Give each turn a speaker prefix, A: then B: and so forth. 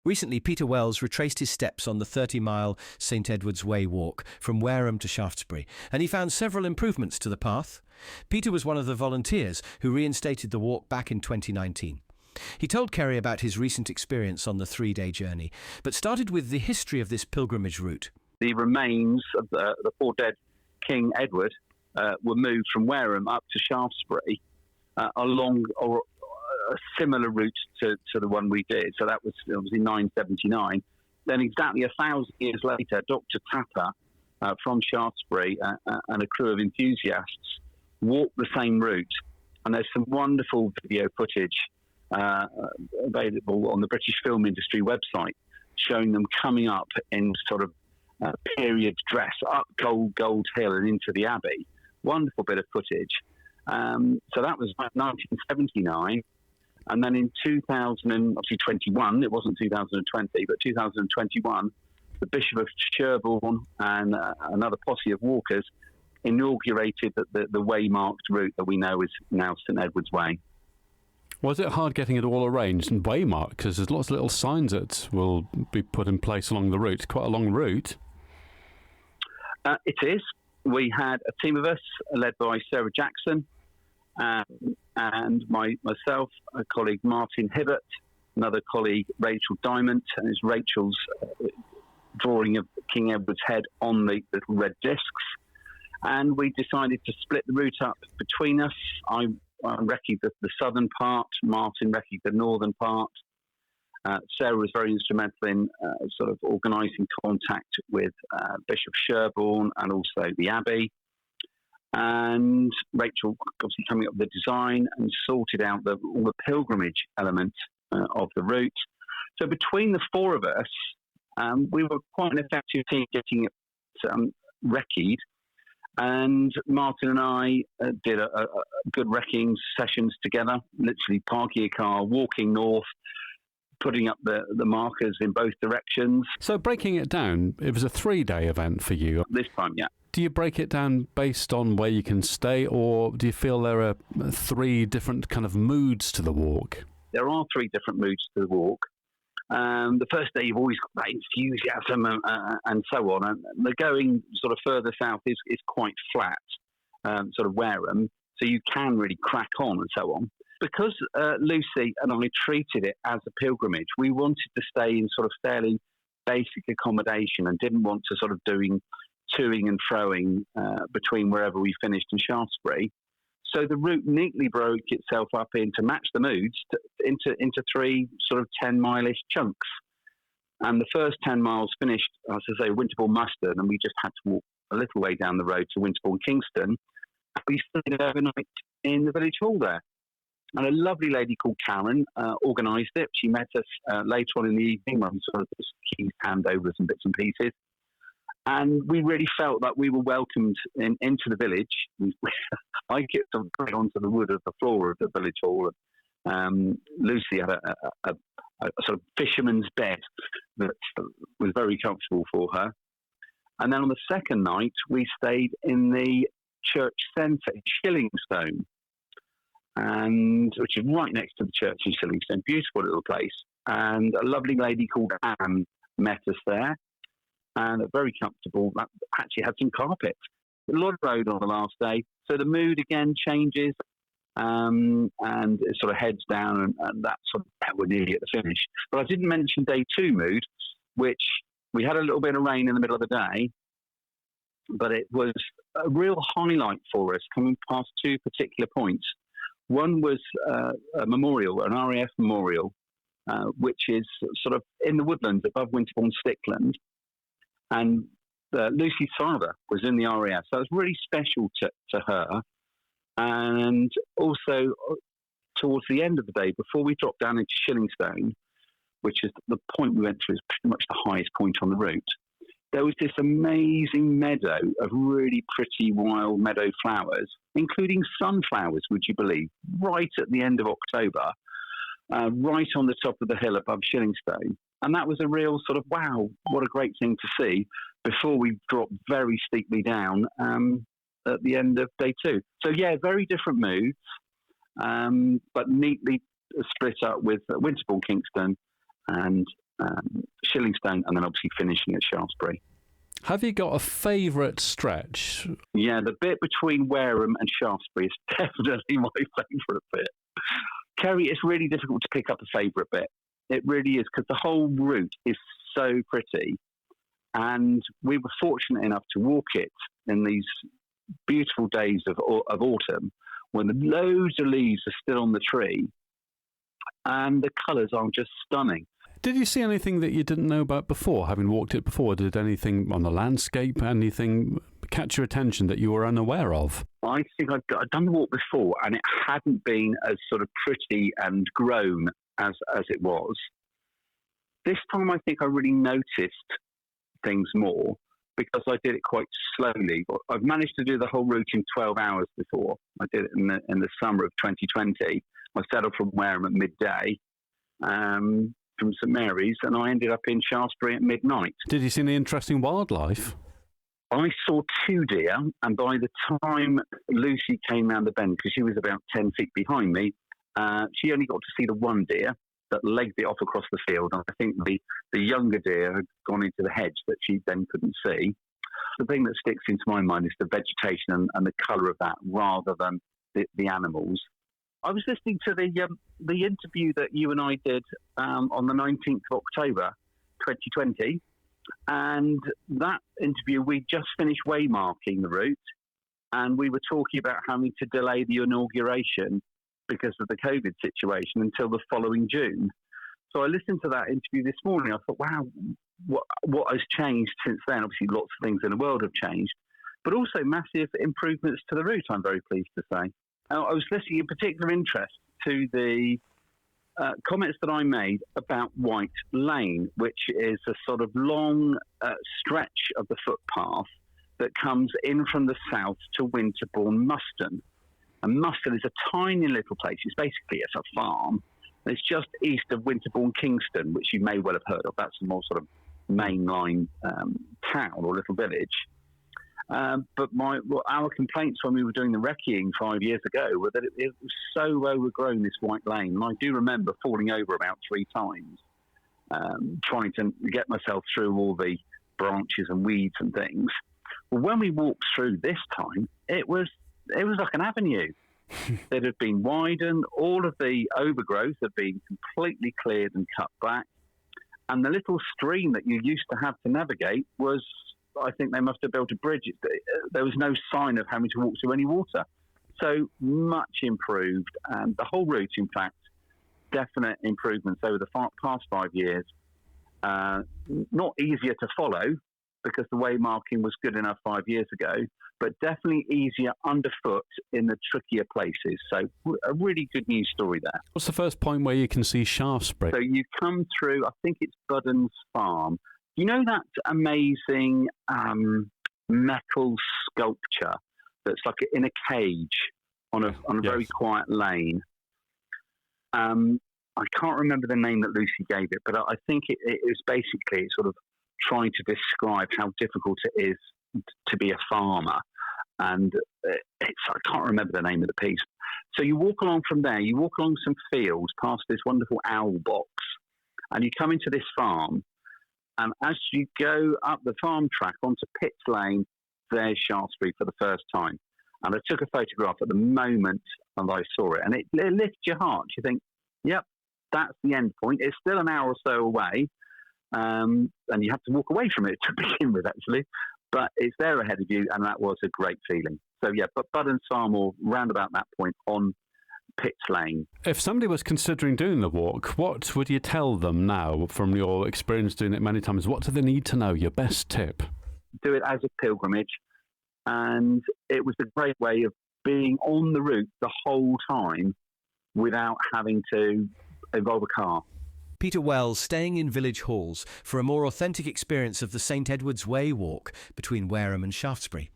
A: Recently, Peter Wells retraced his steps on the 30-mile St Edward's Way walk from Wareham to Shaftesbury, and he found several improvements to the path. Peter was one of the volunteers who reinstated the walk back in 2019. He told Kerry about his recent experience on the 3-day journey, but started with the history of this pilgrimage route.
B: The remains of the poor dead King Edward were moved from Wareham up to Shaftesbury along a similar route to the one we did. So that was obviously 979. Then exactly 1,000 years later, Dr. Tapper from Shaftesbury and a crew of enthusiasts walked the same route. And there's some wonderful video footage available on the British Film Industry website showing them coming up in sort of period dress up Gold Hill and into the Abbey. Wonderful bit of footage. So that was 1979. And then in 2021, it wasn't 2020, but 2021, the Bishop of Sherborne and another posse of walkers inaugurated the way-marked route that we know is now St Edward's Way.
C: Was it hard getting it all arranged and waymarked? Because there's lots of little signs that will be put in place along the route. Quite a long route.
B: It is. We had a team of us led by Sarah Jackson, and myself, a colleague Martin Hibbert, another colleague Rachel Diamond, and it's Rachel's drawing of King Edward's head on the little red discs. And we decided to split the route up between us. I recce'd the southern part, Martin recce'd the northern part. Sarah was very instrumental in sort of organising contact with Bishop Sherborne and also the Abbey. And Rachel obviously coming up with the design and sorted out all the pilgrimage element of the route. So between the four of us, we were quite an effective team getting it recce'd. And Martin and I did a good wrecking sessions together, literally parking a car, walking north, putting up the markers in both directions.
C: So breaking it down, it was a 3-day event for you.
B: This time, yeah.
C: Do you break it down based on where you can stay, or do you feel there are 3 different kind of moods to the walk?
B: There are 3 different moods to the walk. The first day, you've always got that enthusiasm and so on. And the going sort of further south is quite flat, sort of Wareham, so you can really crack on and so on. Because Lucy and I treated it as a pilgrimage, we wanted to stay in sort of fairly basic accommodation and didn't want to sort of doing toing and froing between wherever we finished in Shaftesbury. So the route neatly broke itself up into match the moods into 3 sort of 10-mile-ish chunks. And the first 10 miles finished, as I say, Winterbourne Mustard, and we just had to walk a little way down the road to Winterbourne Kingston. We stayed overnight in the village hall there. And a lovely lady called Karen organised it. She met us later on in the evening when we sort of keys handovers and bits and pieces. And we really felt that we were welcomed into the village. I get to bring onto the wood of the floor of the village hall. Lucy had a sort of fisherman's bed that was very comfortable for her. And then on the second night, we stayed in the church centre, Shillingstone, which is right next to the church in Shillingstone. Beautiful little place. And a lovely lady called Anne met us there. And very comfortable. That actually had some carpet. A lot of road on the last day, so the mood again changes, and it sort of heads down, and that's sort of we're nearly at the finish. But I didn't mention day 2 mood, which we had a little bit of rain in the middle of the day, but it was a real highlight for us coming past 2 particular points. One was a memorial, an RAF memorial, which is sort of in the woodlands above Winterbourne Stickland. And Lucy's father was in the RAF, so it was really special to her. And also, towards the end of the day, before we dropped down into Shillingstone, which is the point we went to, is pretty much the highest point on the route, there was this amazing meadow of really pretty wild meadow flowers, including sunflowers, would you believe, right at the end of October, right on the top of the hill above Shillingstone. And that was a real sort of, wow, what a great thing to see before we dropped very steeply down at the end of day 2. So, yeah, very different moods, but neatly split up with Winterbourne Kingston and Shillingstone, and then obviously finishing at Shaftesbury.
C: Have you got a favourite stretch?
B: Yeah, the bit between Wareham and Shaftesbury is definitely my favourite bit. Kerry, it's really difficult to pick up a favourite bit. It really is, because the whole route is so pretty. And we were fortunate enough to walk it in these beautiful days of autumn, when loads of leaves are still on the tree, and the colours are just stunning.
C: Did you see anything that you didn't know about before, having walked it before? Did anything on the landscape, anything catch your attention that you were unaware of?
B: I think I'd done the walk before, and it hadn't been as sort of pretty and grown as it was. This time I think I really noticed things more, because I did it quite slowly. I've managed to do the whole route in 12 hours before. I did it in the summer of 2020. I set off from Wareham at midday from St Mary's, and I ended up in Shaftesbury at midnight.
C: Did you see any interesting wildlife?
B: I saw 2 deer, and by the time Lucy came round the bend, because she was about 10 feet behind me, she only got to see the 1 deer that legged it off across the field. And I think the younger deer had gone into the hedge that she then couldn't see. The thing that sticks into my mind is the vegetation and the colour of that, rather than the animals. I was listening to the interview that you and I did on the 19th of October, 2020. And that interview, we just finished waymarking the route, and we were talking about having to delay the inauguration because of the COVID situation until the following June. So I listened to that interview this morning. I thought, wow, what has changed since then? Obviously, lots of things in the world have changed, but also massive improvements to the route, I'm very pleased to say. I was listening in particular interest to the comments that I made about White Lane, which is a sort of long stretch of the footpath that comes in from the south to Winterbourne Muston. And Muston is a tiny little place. It's a farm. It's just east of Winterbourne Kingston, which you may well have heard of. That's a more sort of mainline town or little village. But our complaints when we were doing the recceing 5 years ago were that it was so overgrown, this White Lane. And I do remember falling over about 3 times, trying to get myself through all the branches and weeds and things. Well, when we walked through this time, it was like an avenue that had been widened. All of the overgrowth had been completely cleared and cut back. And the little stream that you used to have to navigate was, I think they must have built a bridge. There was no sign of having to walk through any water. So much improved. And the whole route, in fact, definite improvements over the past 5 years. Not easier to follow, because the waymarking was good enough 5 years ago, but definitely easier underfoot in the trickier places. So a really good news story there.
C: What's the first point where you can see Shaftesbury?
B: So you come through, I think it's Budden's Farm. You know that amazing metal sculpture that's like in a cage on a very quiet lane? I can't remember the name that Lucy gave it, but I think it is basically sort of trying to describe how difficult it is to be a farmer. And I can't remember the name of the piece. So you walk along from there, you walk along some fields past this wonderful owl box, and you come into this farm. And as you go up the farm track onto Pitts Lane, there's Shaftesbury for the first time. And I took a photograph at the moment and I saw it. And it lifts your heart. You think, yep, that's the end point. It's still an hour or so away. And you have to walk away from it to begin with, actually. But it's there ahead of you, and that was a great feeling. So, yeah, but Budden's Farm, or round about that point on Pitts Lane.
C: If somebody was considering doing the walk, what would you tell them now from your experience doing it many times? What do they need to know? Your best tip?
B: Do it as a pilgrimage. And it was a great way of being on the route the whole time without having to involve a car.
A: Peter Wells staying in village halls for a more authentic experience of the St Edward's Way walk between Wareham and Shaftesbury.